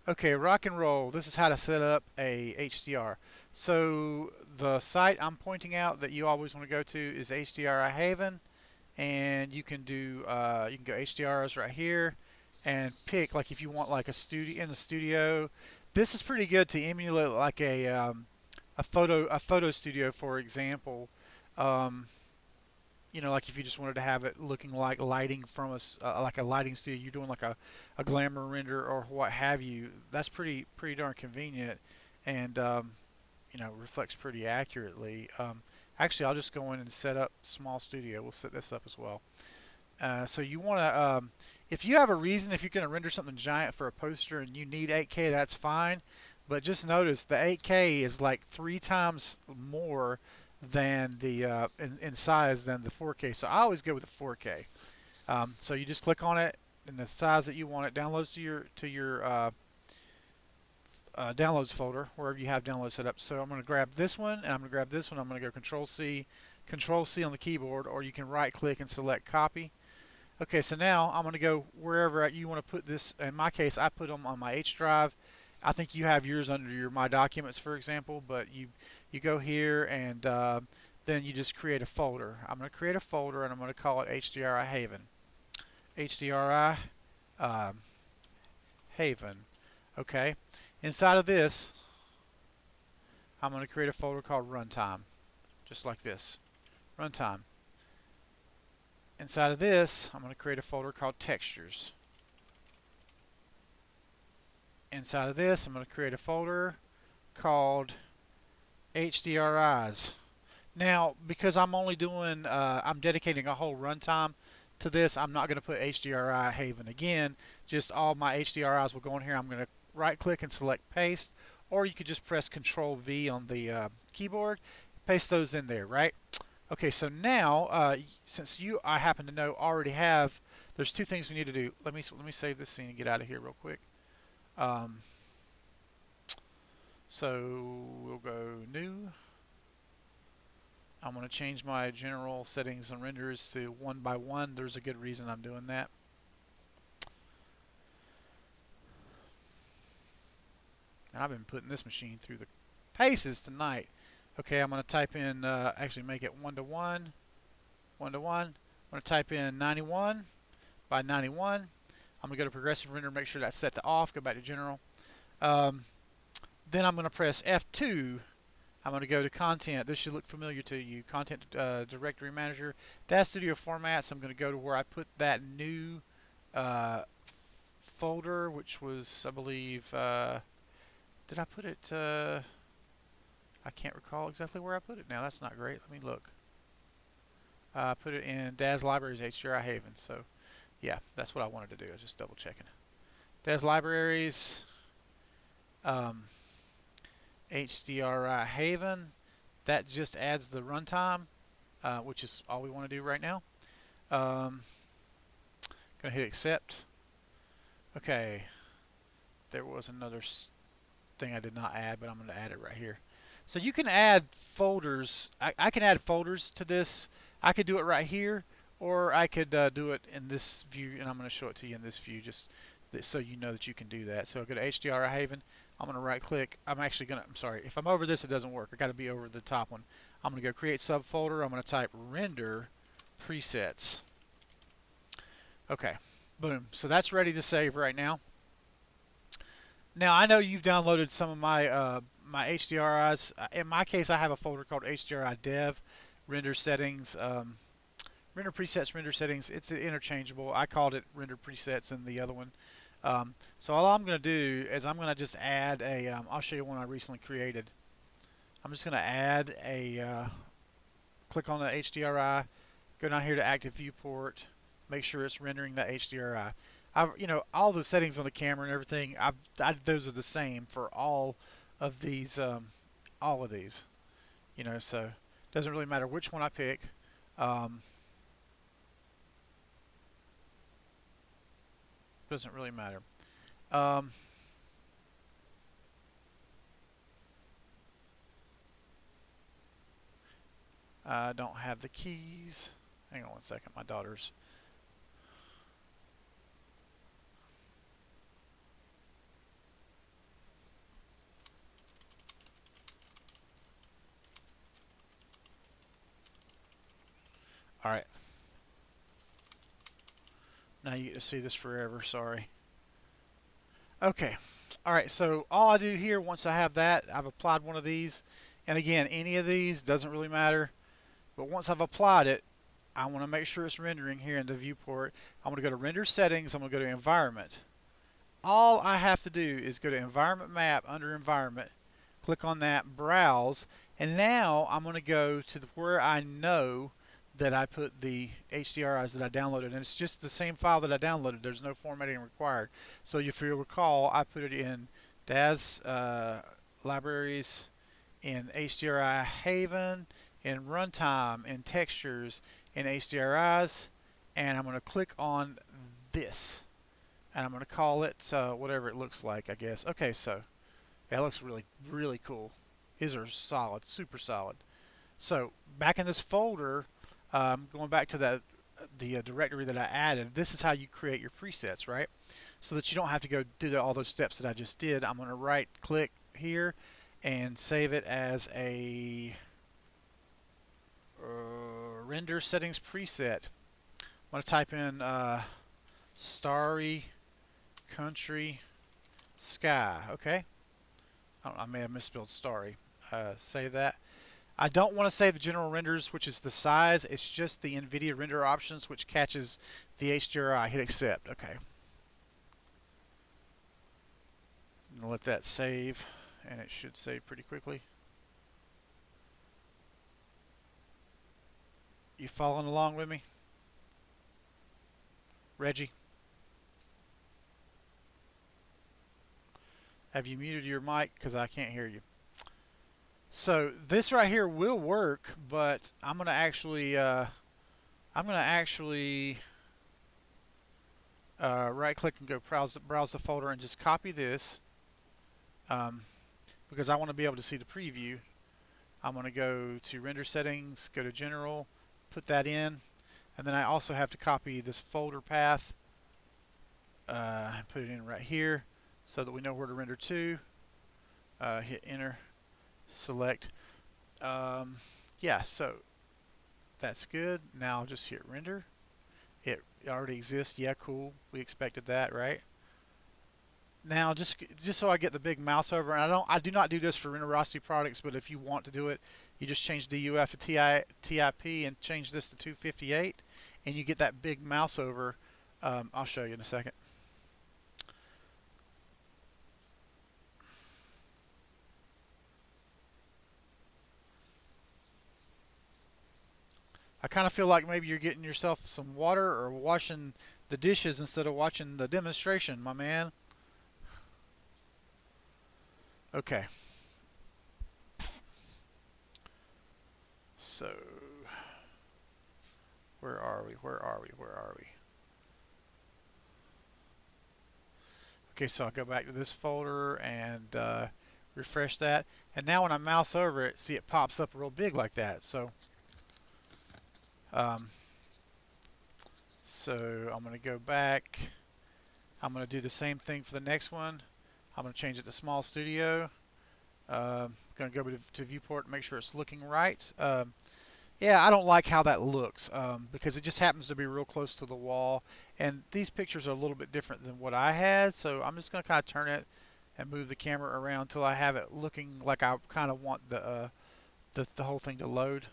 Okay, rock and roll. This is how to set up a HDR. So the site I'm pointing out that you always want to go to is HDRI Haven, and you can go HDRs right here, and pick like if you want like a studio in the studio. This is pretty good to emulate like a photo studio, for example. Um, like if you just wanted to have it looking like lighting from like a lighting studio, you're doing like a glamour render or what have you. That's pretty darn convenient, and reflects pretty accurately. Actually, I'll just go in and set up small studio. We'll set this up as well. So you want to, if you have a reason, if you're going to render something giant for a poster and you need 8K, that's fine. But just notice the 8K is like 3 times more than in size than the 4K. So I always go with the 4K. So you just click on it in the size that you want it. Downloads to your downloads folder wherever you have downloads set up. So I'm going to grab this one and I'm going to grab this one. I'm going to go Control C on the keyboard, or you can right click and select copy. Okay, so now I'm going to go wherever you want to put this. In my case, I put them on my H drive. I think you have yours under your My Documents, for example, but you go here and then you just create a folder. I'm going to create a folder and I'm going to call it HDRI Haven. HDRI um, Haven. Okay. Inside of this, I'm going to create a folder called Runtime, just like this. Runtime. Inside of this, I'm going to create a folder called Textures. Inside of this, I'm going to create a folder called HDRIs. Now, because I'm only doing, I'm dedicating a whole runtime to this, I'm not going to put HDRI Haven again. Just all my HDRIs will go in here. I'm going to right click and select paste, or you could just press Control V on the keyboard, paste those in there, right? Okay, so now, since I happen to know already have, there's two things we need to do. Let me save this scene and get out of here real quick. Um, so we'll go New. I'm going to change my general settings and renders to 1 by 1. There's a good reason I'm doing that. And I've been putting this machine through the paces tonight. Okay, I'm going to type in, actually make it 1 to 1, 1 to 1. I'm going to type in 91 by 91. I'm going to go to progressive render, make sure that's set to off, go back to general. Then I'm going to press F2. I'm going to go to content. This should look familiar to you. Content directory manager, Dash Studio formats. I'm going to go to where I put that new folder, which was, I believe, did I put it? I can't recall exactly where I put it now. That's not great. Let me look. I put it in DAS Libraries HDRI Haven. So, yeah, that's what I wanted to do. I was just double checking. DAS Libraries. HDRI Haven. That just adds the runtime, which is all we want to do right now. Gonna hit accept. Okay, there was another thing I did not add, but I'm going to add it right here. So you can add folders. I can add folders to this. I could do it right here, or I could do it in this view, and I'm going to show it to you in this view just so you know that you can do that. So I'll go to HDRI Haven. I'm going to right click. I'm sorry, if I'm over this it doesn't work. I got to be over the top one. I'm going to go create subfolder. I'm going to type render presets. Okay, boom. So that's ready to save right now. Now I know you've downloaded some of my my HDRIs. In my case, I have a folder called HDRI Dev, render settings, render presets, render settings. It's interchangeable. I called it render presets in the other one. So all I'm going to do is I'm going to just add a, I'll show you one I recently created. I'm just going to add a, click on the HDRI, go down here to active viewport, make sure it's rendering that HDRI. All the settings on the camera and everything, those are the same for all of these, so it doesn't really matter which one I pick. Doesn't really matter. I don't have the keys. Hang on one second, my daughter's. All right. Now you get to see this forever. Sorry. Okay. All right. So all I do here, once I have that, I've applied one of these. And again, any of these doesn't really matter. But once I've applied it, I want to make sure it's rendering here in the viewport. I'm going to go to Render Settings. I'm going to go to Environment. All I have to do is go to Environment Map under Environment, click on that, Browse, and now I'm going to go to where I know that I put the HDRIs that I downloaded, and it's just the same file that I downloaded. There's no formatting required. So if you recall, I put it in DAS libraries, in HDRI Haven, in Runtime, in Textures, in HDRIs, and I'm going to click on this, and I'm going to call it whatever it looks like, I guess. Okay, so that looks really, really cool. These are solid, super solid. So back in this folder, going back to the directory that I added, this is how you create your presets, right? So that you don't have to go do all those steps that I just did. I'm going to right click here and save it as a render settings preset. I'm going to type in starry country sky. Okay, I may have misspelled starry. Save that. I don't want to save the general renders, which is the size. It's just the NVIDIA render options, which catches the HDRI. Hit accept. Okay. I'm going to let that save, and it should save pretty quickly. You following along with me? Reggie? Have you muted your mic? Because I can't hear you. So this right here will work, but I'm going to actually right click and go browse the folder and just copy this because I want to be able to see the preview. I'm going to go to render settings, go to general, put that in, and then I also have to copy this folder path and put it in right here so that we know where to render to. Hit enter, select. Yeah, so that's good. Now I'll just hit render. It already exists. Yeah, cool. We expected that, right? Now, just so I get the big mouse over, and I do not do this for Renderosity products, but if you want to do it, you just change DUF to TIP and change this to 258, and you get that big mouse over. I'll show you in a second. I kind of feel like maybe you're getting yourself some water or washing the dishes instead of watching the demonstration, my man. Okay. So, where are we? Okay, so I'll go back to this folder and refresh that. And now when I mouse over it, see it pops up real big like that. So I'm going to go back. I'm going to do the same thing for the next one. I'm going to change it to Small Studio. Going to go to Viewport and make sure it's looking right. Yeah, I don't like how that looks because it just happens to be real close to the wall. And these pictures are a little bit different than what I had. So I'm just going to kind of turn it and move the camera around until I have it looking like I kind of want the whole thing to load.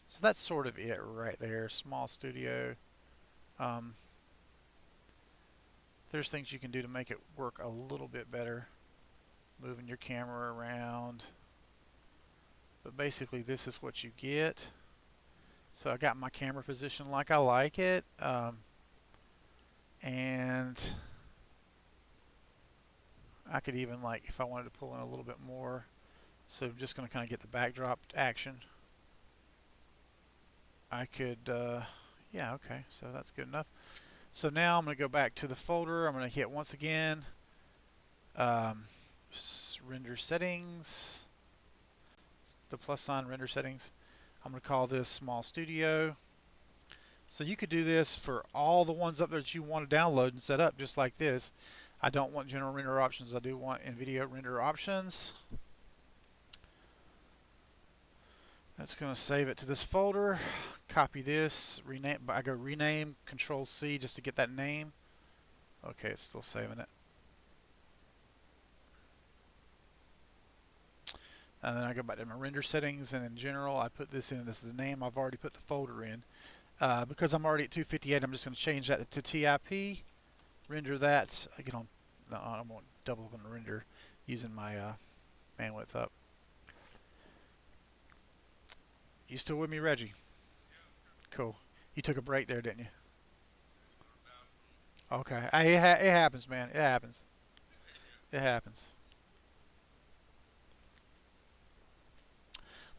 So that's sort of it right there. Small Studio. There's things you can do to make it work a little bit better. Moving your camera around. But basically this is what you get. So I got my camera position like I like it. And I could even, like, if I wanted to pull in a little bit more. So I'm just going to kind of get the backdrop action. I could, yeah, okay, so that's good enough. So now I'm going to go back to the folder. I'm going to hit once again render settings, the plus sign, render settings. I'm going to call this Small Studio. So you could do this for all the ones up there that you want to download and set up just like this. I don't want general render options. I do want NVIDIA render options. That's going to save it to this folder. Copy this, rename. I go rename, Control C just to get that name. Okay, it's still saving it. And then I go back to my render settings, and in general, I put this in as the name. I've already put the folder in. Because I'm already at 258, I'm just going to change that to TIP. Render that. I get on. No, I won't double up on the render using my bandwidth up. You still with me, Reggie? Cool. You took a break there, didn't you? Okay. It happens, man. It happens. It happens.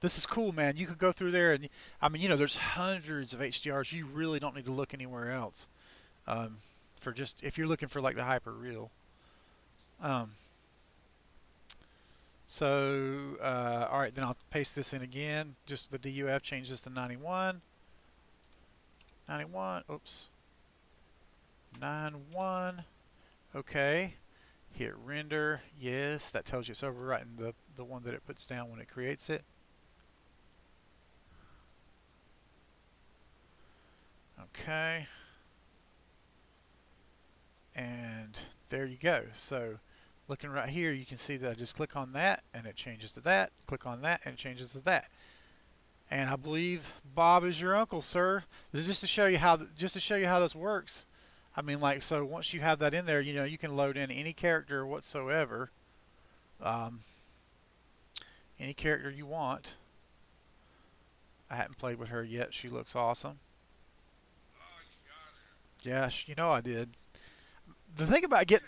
This is cool, man. You could go through there, and I mean, there's hundreds of HDRs. You really don't need to look anywhere else. For just if you're looking for like the hyper real. Um, all right, then I'll paste this in again. Just the DUF, change this to 91. 91. Oops. 91. Okay. Hit render. Yes, that tells you it's overwriting the one that it puts down when it creates it. Okay. And there you go. So looking right here, you can see that I just click on that and it changes to that. Click on that and it changes to that. And I believe Bob is your uncle, sir. This is just to show you how this works. I mean, like, so once you have that in there, you can load in any character whatsoever, um, any character you want. I haven't played with her yet. She looks awesome. Yeah, I did. The thing about getting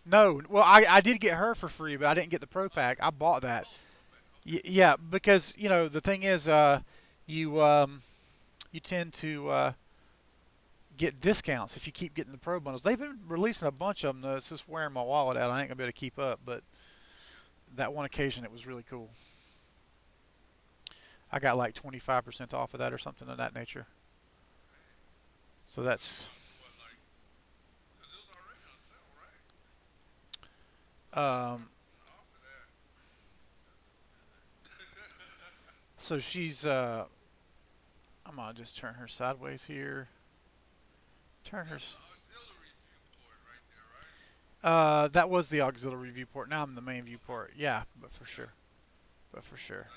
no, well, I did get her for free, but I didn't get the Pro Pack. I bought that. Yeah, because the thing is, you you tend to get discounts if you keep getting the Pro bundles. They've been releasing a bunch of them. Though. It's just wearing my wallet out. I ain't gonna be able to keep up, but that one occasion it was really cool. I got like 25% off of that or something of that nature. So that's um, so she's I'm gonna just turn her sideways here. Turn her. That was the auxiliary viewport. Now I'm the main viewport. Yeah, but for sure. But for sure.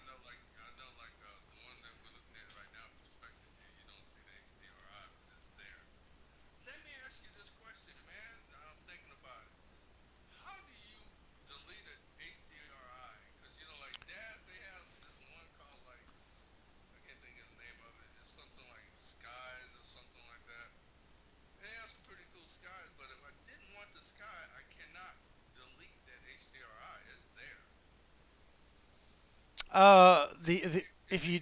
The if you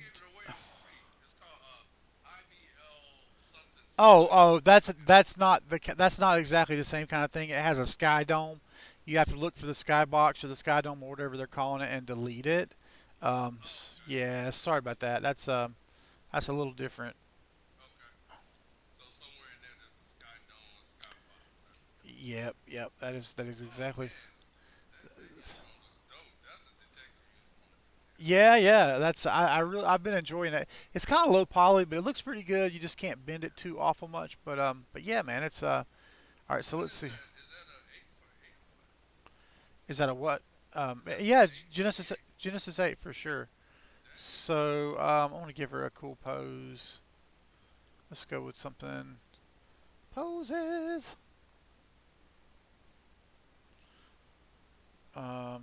that's not exactly the same kind of thing. It has a sky dome. You have to look for the sky box or the sky dome or whatever they're calling it and delete it. Yeah, sorry about that. That's a little different. Yep, yep. That is exactly. Yeah, yeah. I've been enjoying that. It's kind of low poly, but it looks pretty good. You just can't bend it too awful much. But yeah, man. It's all right. So let's see. Is that a what? Yeah, Genesis 8 for sure. So I want to give her a cool pose. Let's go with something. Poses. Hmm.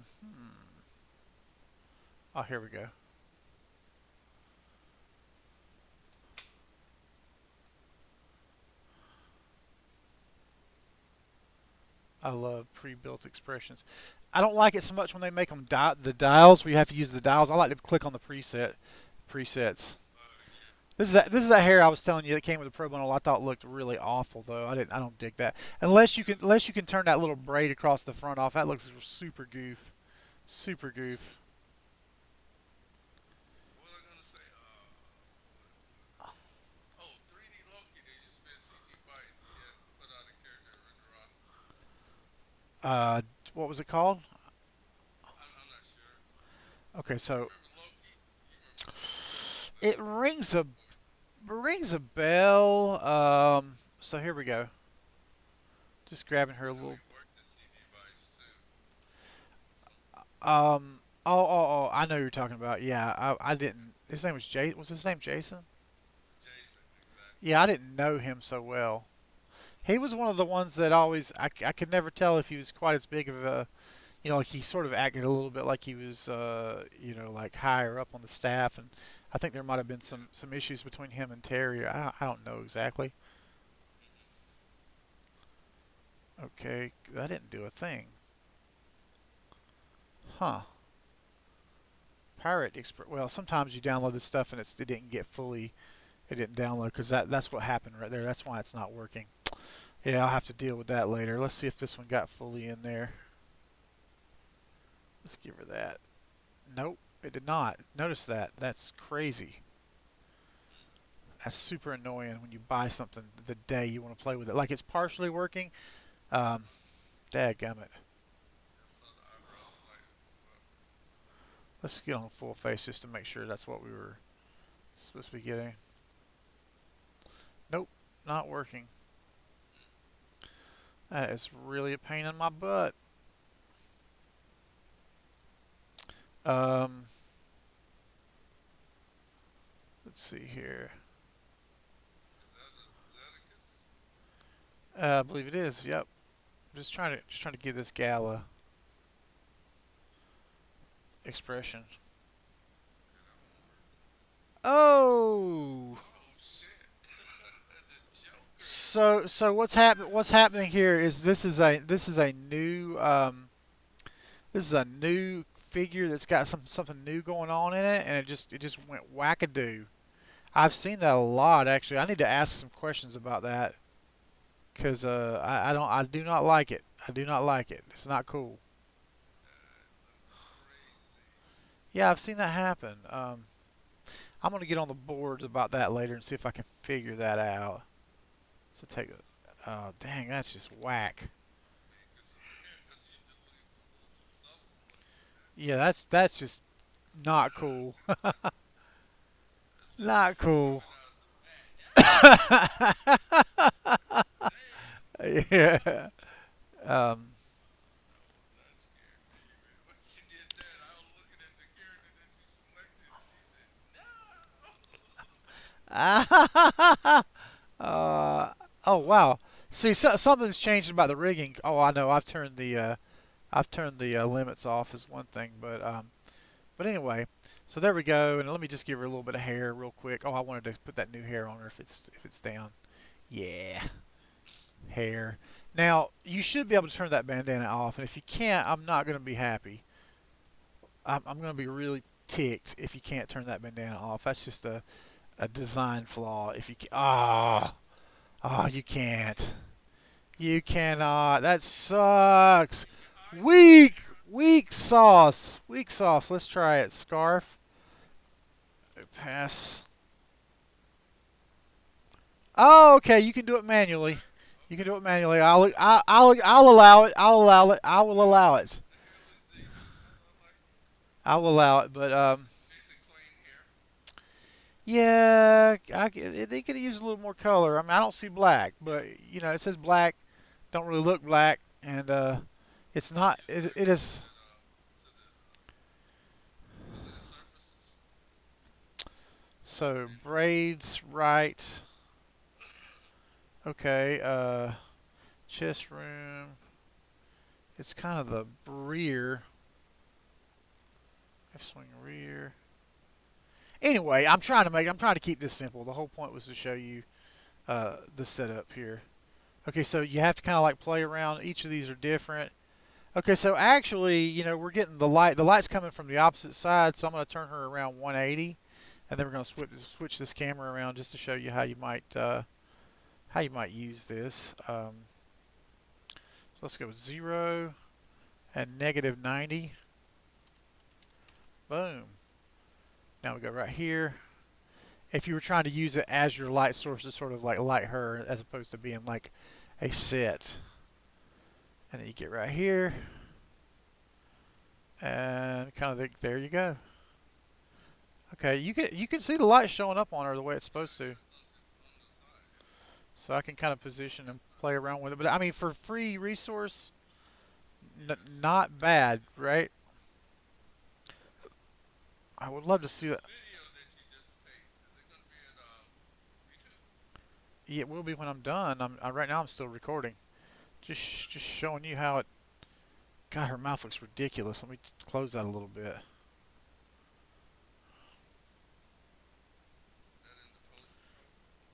Oh, here we go. I love pre-built expressions. I don't like it so much when they make them the dials where you have to use the dials. I like to click on the presets. This is that hair I was telling you that came with the Pro Bundle. I thought looked really awful though. I don't dig that unless you can turn that little braid across the front off. That looks super goof, super goof. Uh, what was it called? Okay, so It rings a bell. So here we go. Just grabbing her a little. I know who you're talking about. Yeah, I didn't. His name was Jay. Was his name Jason? Yeah, I didn't know him so well. He was one of the ones that always I could never tell if he was quite as big of a, like he sort of acted a little bit like he was like higher up on the staff, and I think there might have been some issues between him and Terry. I don't know exactly. Okay, that didn't do a thing. Huh. Pirate Express. Well, sometimes you download this stuff and it didn't get fully. It didn't download because that's what happened right there. That's why it's not working. Yeah, I'll have to deal with that later. Let's see if this one got fully in there. Let's give her that. Nope, it did not. Notice that. That's crazy. That's super annoying when you buy something the day you want to play with it. Like it's partially working. Um, Dadgummit. Let's get on full face just to make sure that's what we were supposed to be getting. Nope, not working. That is really a pain in my butt. Um, let's see here. I believe it is. Yep. Just trying to give this gal a expression. Oh. So what's happening here is this is a new figure that's got something new going on in it, and it just went wackadoo. I've seen that a lot actually. I need to ask some questions about that because I do not like it. I do not like it. It's not cool. Yeah, I've seen that happen. I'm gonna get on the boards about that later and see if I can figure that out. So take it. Oh dang, that's just whack. Yeah, that's just not cool. Not cool. Yeah. Um. uh. Oh wow. See, something's changed about the rigging. Oh, I know. I've turned the limits off is one thing, but anyway. So there we go. And let me just give her a little bit of hair real quick. Oh, I wanted to put that new hair on her if it's down. Yeah, hair. Now you should be able to turn that bandana off, and if you can't, I'm not going to be happy. I'm going to be really ticked if you can't turn that bandana off. That's just a design flaw. If you can, you can't. You cannot. That sucks. Weak, weak sauce. Weak sauce. Let's try it. Scarf. Pass. Oh, okay. You can do it manually. You can do it manually. I'll allow it. I'll allow it. I will allow it. I will allow it. But yeah, they could use a little more color. I mean, I don't see black, but it says black. Don't really look black, and it's not. It is. So braids, right? Okay. Chest room. It's kind of the rear. F swing rear. Anyway, I'm trying to keep this simple. The whole point was to show you the setup here. Okay, so you have to kind of like play around. Each of these are different. Okay, so actually, we're getting the light. The light's coming from the opposite side, so I'm going to turn her around 180, and then we're going to switch this camera around just to show you how you might use this. So let's go with 0 and -90. Boom. Now we go right here. If you were trying to use it as your light source to sort of like light her as opposed to being like a set. And then you get right here. And kind of there you go. Okay, you can see the light showing up on her the way it's supposed to. So I can kind of position and play around with it. But I mean, for free resource, not bad, right? I would love to see that. Yeah, it will be when I'm done. Right now I'm still recording. Just showing you how it. God, her mouth looks ridiculous. Let me close that a little bit.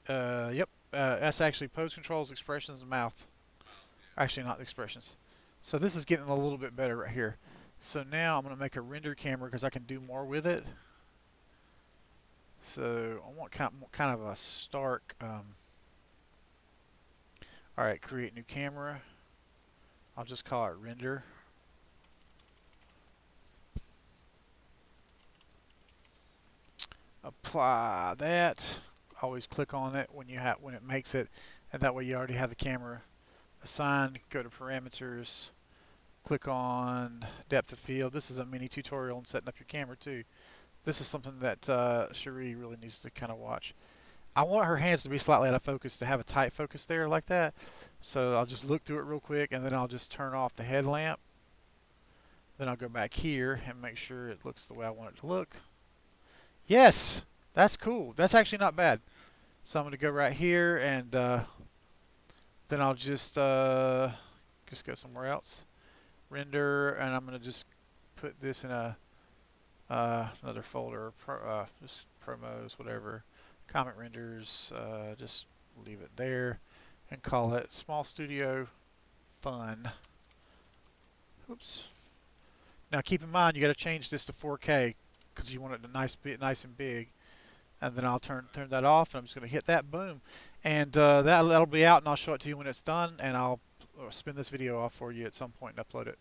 Yep. That's actually pose controls, expressions, and mouth. Actually, not expressions. So this is getting a little bit better right here. So now I'm going to make a render camera because I can do more with it. So I want kind of a stark. All right, create new camera. I'll just call it render. Apply that. Always click on it when it makes it, and that way you already have the camera assigned. Go to parameters. Click on depth of field. This is a mini tutorial on setting up your camera too. This is something that Cherie really needs to kind of watch. I want her hands to be slightly out of focus, to have a tight focus there like that. So I'll just look through it real quick, and then I'll just turn off the headlamp. Then I'll go back here and make sure it looks the way I want it to look. Yes, that's cool. That's actually not bad. So I'm going to go right here, and then I'll just go somewhere else. Render, and I'm going to just put this in a another folder, just promos, whatever, comic renders, just leave it there and call it Small Studio Fun. Oops. Now keep in mind you got to change this to 4K because you want it to nice and big. And then I'll turn that off, and I'm just going to hit that, boom, and that'll be out, and I'll show it to you when it's done, and I'll spin this video off for you at some point and upload it.